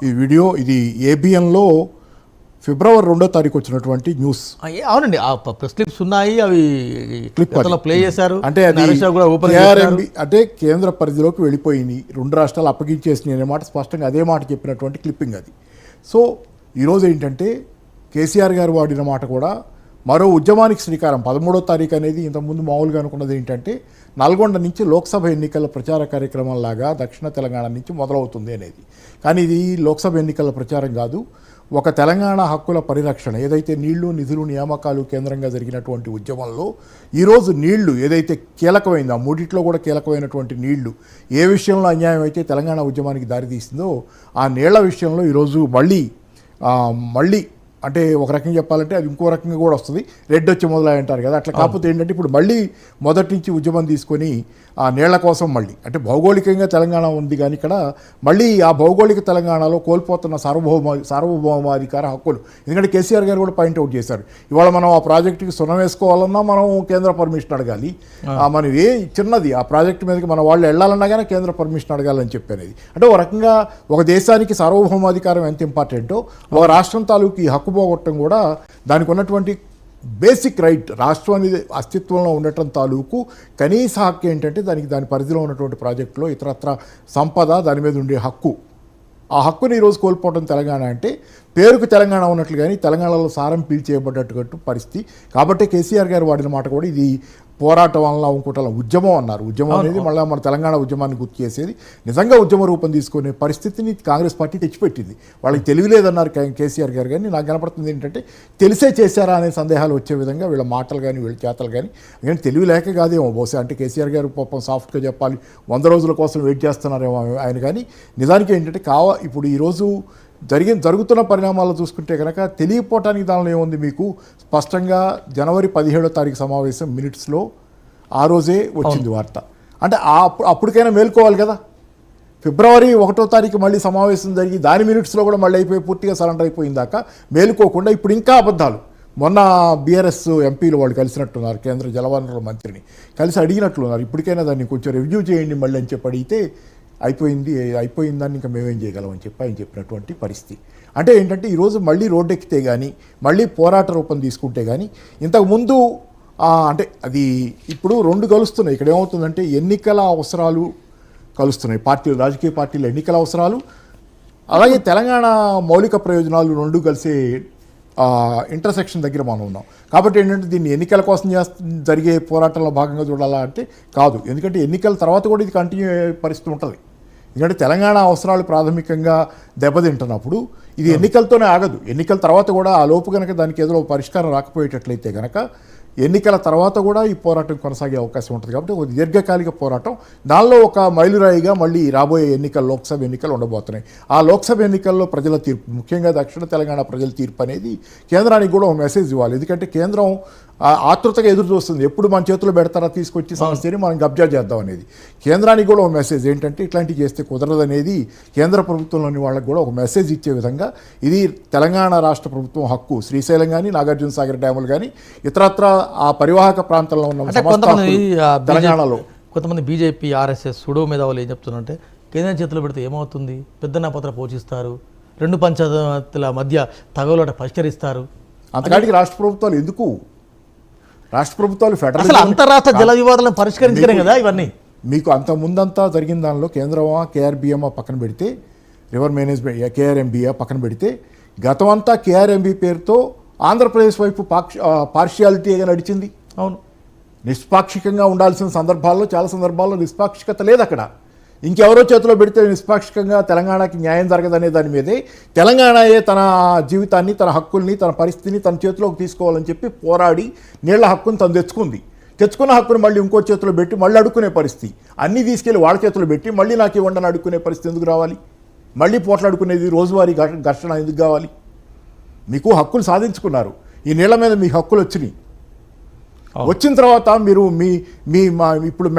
ఈ వీడియో ఇది ఏబిఎన్లో ఫిబ్రవరి 2వ తారీఖు వచ్చినటువంటి న్యూస్. అవునండి, ఆ ప్రెస్ క్లిప్స్ ఉన్నాయి, అవి ప్లే చేశారు. అంటే అంటే కేంద్ర పరిధిలోకి వెళ్ళిపోయింది, 2 రాష్ట్రాలు అప్పగించేసినాయి అనే మాట స్పష్టంగా అదే మాట చెప్పినటువంటి క్లిప్పింగ్ అది. సో ఈరోజు ఏంటంటే కేసీఆర్ గారు వాడిన మాట కూడా మరో ఉద్యమానికి శ్రీకారం. 13వ తారీఖు అనేది ఇంతకుముందు మామూలుగా అనుకున్నది ఏంటంటే నల్గొండ నుంచి లోక్సభ ఎన్నికల ప్రచార కార్యక్రమంలాగా దక్షిణ తెలంగాణ నుంచి మొదలవుతుంది అనేది. కానీ ఇది లోక్సభ ఎన్నికల ప్రచారం కాదు, ఒక తెలంగాణ హక్కుల పరిరక్షణ, ఏదైతే నీళ్లు నిధులు నియామకాలు కేంద్రంగా జరిగినటువంటి ఉద్యమంలో ఈరోజు నీళ్లు ఏదైతే కీలకమైందో, ఆ మూడిట్లో కూడా కీలకమైనటువంటి నీళ్లు ఏ విషయంలో అన్యాయం అయితే తెలంగాణ ఉద్యమానికి దారితీసిందో ఆ నీళ్ల విషయంలో ఈరోజు మళ్ళీ అంటే ఒక రకంగా చెప్పాలంటే అది ఇంకో రకంగా కూడా వస్తుంది, రెడ్ వచ్చి మొదలై అంటారు కదా, అట్లా కాకపోతే ఏంటంటే ఇప్పుడు మళ్ళీ మొదటి నుంచి ఉద్యమం తీసుకొని ఆ నీళ్ల కోసం మళ్ళీ అంటే భౌగోళికంగా తెలంగాణ ఉంది, కానీ ఇక్కడ మళ్ళీ ఆ భౌగోళిక తెలంగాణలో కోల్పోతున్న సార్వభౌమాధికార హక్కులు. ఎందుకంటే కేసీఆర్ గారు కూడా పాయింట్అవుట్ చేశారు, ఇవాళ మనం ఆ ప్రాజెక్టుకి సున్నం వేసుకోవాలన్నా మనం కేంద్ర పర్మిషన్ అడగాలి, మనం చిన్నది ఆ ప్రాజెక్టు మీదకి మన వాళ్ళు వెళ్ళాలన్నా కానీ కేంద్ర పర్మిషన్ అడగాలని చెప్పనేది. అంటే ఒక రకంగా ఒక దేశానికి సార్వభౌమాధికారం ఎంత ఇంపార్టెంటో ఒక రాష్ట్రం తాలూకు ఈ హక్కు పోగొట్టడం కూడా దానికి ఉన్నటువంటి బేసిక్ రైట్, రాష్ట్రం అనేది అస్తిత్వంలో ఉండటం తాలూకు కనీస హక్కు ఏంటంటే దాని పరిధిలో ఉన్నటువంటి ప్రాజెక్టులో ఇతరత్ర సంపద, దాని మీద ఉండే హక్కు, ఆ హక్కుని ఈరోజు కోల్పోవడం తెలంగాణ అంటే పేరుకు తెలంగాణ ఉన్నట్లు కానీ తెలంగాణలో సారం పీల్చేయబడ్డట్టు పరిస్థితి. కాబట్టి కేసీఆర్ గారు వాడిన మాట కూడా ఇది పోరాటం వల్ల ఇంకోటి ఉద్యమం అన్నారు. ఉద్యమం అనేది మళ్ళీ మన తెలంగాణ ఉద్యమాన్ని గుర్తు చేసేది, నిజంగా ఉద్యమ రూపం తీసుకునే పరిస్థితిని కాంగ్రెస్ పార్టీ తెచ్చిపెట్టింది. వాళ్ళకి తెలియలేదన్నారు కేసీఆర్ గారు, కానీ నాకు కనపడుతుంది ఏంటంటే తెలిసే చేశారా అనే సందేహాలు వచ్చే విధంగా వీళ్ళ మాటలు కానీ వీళ్ళ చేతలు కానీ. కానీ తెలివి లేక కాదేమో బహుశా, అంటే కేసీఆర్ గారు పాపం సాఫ్ట్గా చెప్పాలి 100 రోజుల కోసం వెయిట్ చేస్తున్నారేమో ఆయన. కానీ నిజానికి ఏంటంటే ఇప్పుడు ఈరోజు జరుగుతున్న పరిణామాలు చూసుకుంటే కనుక తెలియపోవటానికి దానిలో ఏముంది, మీకు స్పష్టంగా జనవరి 17వ తారీఖు సమావేశం మినిట్స్లో ఆ రోజే వచ్చింది వార్త. అంటే అప్పటికైనా మేల్కోవాలి కదా. ఫిబ్రవరి 1వ తారీఖు మళ్ళీ సమావేశం జరిగి దాని మినిట్స్లో కూడా మళ్ళీ అయిపోయి పూర్తిగా సరెండర్ అయిపోయిందాక మేలుకోకుండా ఇప్పుడు ఇంకా అబద్ధాలు. మొన్న బీఆర్ఎస్ ఎంపీలు వాళ్ళు కలిసినట్టున్నారు, కేంద్ర జలవనరుల మంత్రిని కలిసి అడిగినట్లున్నారు, ఇప్పటికైనా దాన్ని కొంచెం రివ్యూ చేయండి మళ్ళీ అని చెప్పి అడిగితే అయిపోయిందని ఇంకా మేమేం చేయగలం అని చెప్పి ఆయన చెప్పినటువంటి పరిస్థితి. అంటే ఏంటంటే ఈరోజు మళ్ళీ రోడ్డు ఎక్కితే కానీ మళ్ళీ పోరాట రూపం తీసుకుంటే కానీ ఇంతకుముందు అంటే అది ఇప్పుడు 2 కలుస్తున్నాయి. ఇక్కడ ఏమవుతుందంటే ఎన్నికల అవసరాలు కలుస్తున్నాయి, రాజకీయ పార్టీల ఎన్నికల అవసరాలు, అలాగే తెలంగాణ మౌలిక ప్రయోజనాలు 2 కలిసే ఇంటర్సెక్షన్ దగ్గర మనం ఉన్నాం. కాబట్టి ఏంటంటే దీన్ని ఎన్నికల కోసం జరిగే పోరాటంలో భాగంగా చూడాలా అంటే కాదు, ఎందుకంటే ఎన్నికల తర్వాత కూడా ఇది కంటిన్యూ అయ్యే పరిస్థితి ఉంటుంది. ఎందుకంటే తెలంగాణ అవసరాలు ప్రాథమికంగా దెబ్బతింటున్నప్పుడు ఇది ఎన్నికలతోనే ఆగదు. ఎన్నికల తర్వాత కూడా ఆ లోపు కనుక దానికి ఏదో పరిష్కారం రాకపోయేటట్లయితే కనుక ఎన్నికల తర్వాత కూడా ఈ పోరాటం కొనసాగే అవకాశం ఉంటుంది. కాబట్టి ఒక దీర్ఘకాలిక పోరాటం, దానిలో ఒక మైలురాయిగా మళ్ళీ రాబోయే లోక్సభ ఎన్నికలు ఉండబోతున్నాయి. ఆ లోక్సభ ఎన్నికల్లో ప్రజల తీర్పు, ముఖ్యంగా దక్షిణ తెలంగాణ ప్రజల తీర్పు అనేది కేంద్రానికి కూడా ఒక మెసేజ్ ఇవ్వాలి. ఎందుకంటే కేంద్రం ఆతృతగా ఎదురు చూస్తుంది, ఎప్పుడు మన చేతుల్లో పెడతారా తీసుకొచ్చి సమస్యని మనం కబ్జా చేద్దాం అనేది. కేంద్రానికి కూడా ఒక మెసేజ్ ఏంటంటే ఇట్లాంటివి చేస్తే కుదరదనేది కేంద్ర ప్రభుత్వంలోని వాళ్ళకి కూడా ఒక మెసేజ్ ఇచ్చే విధంగా ఇది తెలంగాణ రాష్ట్ర ప్రభుత్వం హక్కు. శ్రీశైలం కానీ నాగార్జున సాగర్ డ్యాములు కానీ ఇతరత్ర ఆ పరివాహక ప్రాంతంలో ఉన్న తెలంగాణలో కొంతమంది బీజేపీ ఆర్ఎస్ఎస్ సుడో మీద వాళ్ళు ఏం చెప్తున్నారంటే కేంద్రం చేతిలో పెడితే ఏమవుతుంది, పెద్దన్న పత్ర పోషిస్తారు, 2 పంచాయతీల మధ్య తగవలాట పరిష్కరిస్తారు. అంతకాడికి రాష్ట్ర ప్రభుత్వాలు ఎందుకు, రాష్ట్ర ప్రభుత్వాలు ఫెడరల్ అంతరాష్ట్ర జల వివాదాలను పరిష్కరించడం కదా ఇవన్నీ. మీకు అంత ముందంతా జరిగిన దానిలో కేంద్రమా కేఆర్బిఎం పక్కన పెడితే, రివర్ మేనేజ్మెంట్ కేఆర్ఎంబియా పక్కన పెడితే, గతం అంతా కేఆర్ఎంబి పేరుతో ఆంధ్రప్రదేశ్ వైపు పార్షియాలిటీగా నడిచింది. అవును, నిష్పాక్షికంగా ఉండాల్సిన సందర్భాల్లో చాలా సందర్భాల్లో నిష్పాక్షికత లేదు అక్కడ. ఇంకెవరో చేతిలో పెడితే నిష్పాక్షికంగా తెలంగాణకి న్యాయం జరగదనే దాని మీదే తెలంగాణయే తన జీవితాన్ని, తన హక్కుల్ని, తన పరిస్థితిని తన చేతిలోకి తీసుకోవాలని చెప్పి పోరాడి నీళ్ల హక్కుని తను తెచ్చుకున్న హక్కుని మళ్ళీ ఇంకో చేతిలో పెట్టి మళ్ళీ అడుక్కునే పరిస్థితి, అన్నీ తీసుకెళ్ళి వాళ్ళ చేతిలో పెట్టి మళ్ళీ నాకు ఇవ్వండి అని అడుక్కునే పరిస్థితి ఎందుకు రావాలి? మళ్ళీ పోట్లాడుకునేది రోజువారీ ఘర్షణ ఎందుకు కావాలి? మీకు హక్కులు సాధించుకున్నారు, ఈ నీళ్ల మీద మీ హక్కులు వచ్చినాయి. వచ్చిన తర్వాత మీరు ఇప్పుడు